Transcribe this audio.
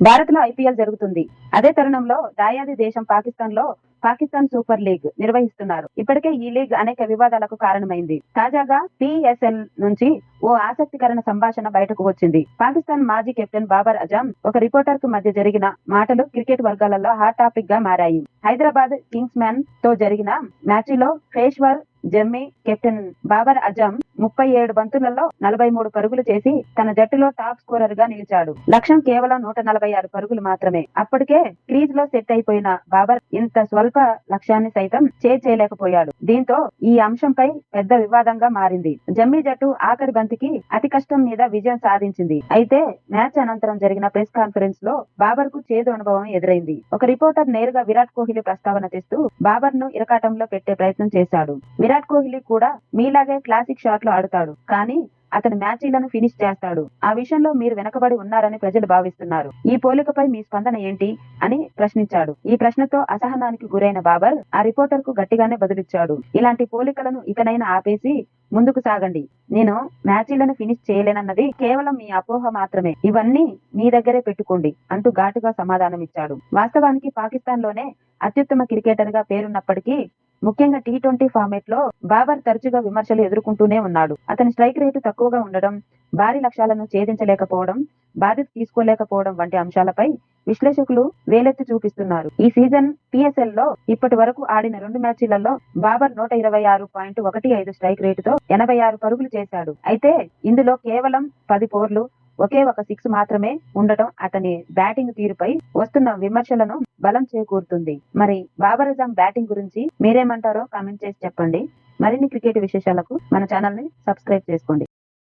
భారత్ లో ఐపీఎల్ జరుగుతుంది. అదే తరుణంలో దాయాది దేశం పాకిస్తాన్ సూపర్ లీగ్ నిర్వహిస్తున్నారు. ఇప్పటికే ఈ లీగ్ అనేక వివాదాలకు కారణమైంది. తాజాగా పిఎస్ఎల్ నుంచి ఓ ఆసక్తికరమైన సంభాషణ బయటకు వచ్చింది. పాకిస్తాన్ మాజీ కెప్టెన్ బాబర్ అజమ్ ఒక రిపోర్టర్ కు మధ్య జరిగిన మాటలు క్రికెట్ వర్గాలలో హాట్ టాపిక్ గా మారాయి. హైదరాబాద్ కింగ్స్ మ్యాన్ తో జరిగిన మ్యాచ్లో పేష్వర్ జమ్మీ కెప్టెన్ బాబర్ అజమ్ 37 బంతులలో 43 పరుగులు చేసి తన జట్టులో టాప్ స్కోరర్ గా నిలిచాడు. లక్ష్యం కేవలం 146 పరుగులు మాత్రమే. అప్పటికే క్రీజ్ లో సెట్ అయిపోయిన బాబర్ ఇంత స్వల్ప లక్ష్యాన్ని సైతం చేయలేకపోయాడు. దీంతో ఈ అంశంపై పెద్ద వివాదంగా మారింది. జమ్మీ జట్టు ఆఖరి బంతికి అతి కష్టం మీద విజయం సాధించింది. అయితే మ్యాచ్ అనంతరం జరిగిన ప్రెస్ కాన్ఫరెన్స్ లో బాబర్ కు చేదు అనుభవం ఎదురైంది. ఒక రిపోర్టర్ నేరుగా విరాట్ కోహ్లీ ప్రస్తావన తెస్తూ బాబర్ ను ఇరకాటంలో పెట్టే ప్రయత్నం చేశాడు. విరాట్ కోహ్లీ కూడా మీలాగే క్లాసిక్ షాట్లు ఆడుతాడు, కానీ అతని మ్యాచీలను ఫినిష్ చేస్తాడు. ఆ విషయంలో మీరు వెనకబడి ఉన్నారని ప్రజలు భావిస్తున్నారు. ఈ పోలికపై మీ స్పందన ఏంటి అని ప్రశ్నించాడు. ఈ ప్రశ్నతో అసహనానికి గురైన బాబర్ ఆ రిపోర్టర్ కు గట్టిగానే బదులిచ్చాడు. ఇలాంటి పోలికలను ఇకనైనా ఆపేసి ముందుకు సాగండి. నేను మ్యాచీలను ఫినిష్ చేయలేనన్నది కేవలం మీ అపోహ మాత్రమే. ఇవన్నీ మీ దగ్గరే పెట్టుకోండి అంటూ ఘాటుగా సమాధానం ఇచ్చాడు. వాస్తవానికి పాకిస్తాన్ లోనే అత్యుత్తమ క్రికెటర్ గా పేరున్నప్పటికీ ముఖ్యంగా టీ20 ఫార్మేట్ లో బాబర్ తరచుగా విమర్శలు ఎదుర్కొంటూనే ఉన్నాడు. అతని స్ట్రైక్ రేటు తక్కువగా ఉండడం, భారీ లక్ష్యాలను ఛేదించలేకపోవడం, బాధ్యత తీసుకోలేకపోవడం వంటి అంశాలపై విశ్లేషకులు వేలెత్తి చూపిస్తున్నారు. ఈ సీజన్ పిఎస్ఎల్ లో ఇప్పటి వరకు ఆడిన 2 మ్యాచ్లలో బాబర్ 126.15 స్ట్రైక్ రేటుతో 86 పరుగులు చేశాడు. అయితే ఇందులో కేవలం 10 4లు, ఒకే ఒక 6 మాత్రమే ఉండటం అతని బ్యాటింగ్ తీరుపై వస్తున్న విమర్శలను బలం చేకూరుతుంది. మరి బాబర్ అజమ్ బ్యాటింగ్ గురించి మీరేమంటారో కామెంట్ చేసి చెప్పండి. మరిన్ని క్రికెట్ విశేషాలకు మన ఛానల్ ని సబ్స్క్రైబ్ చేసుకోండి.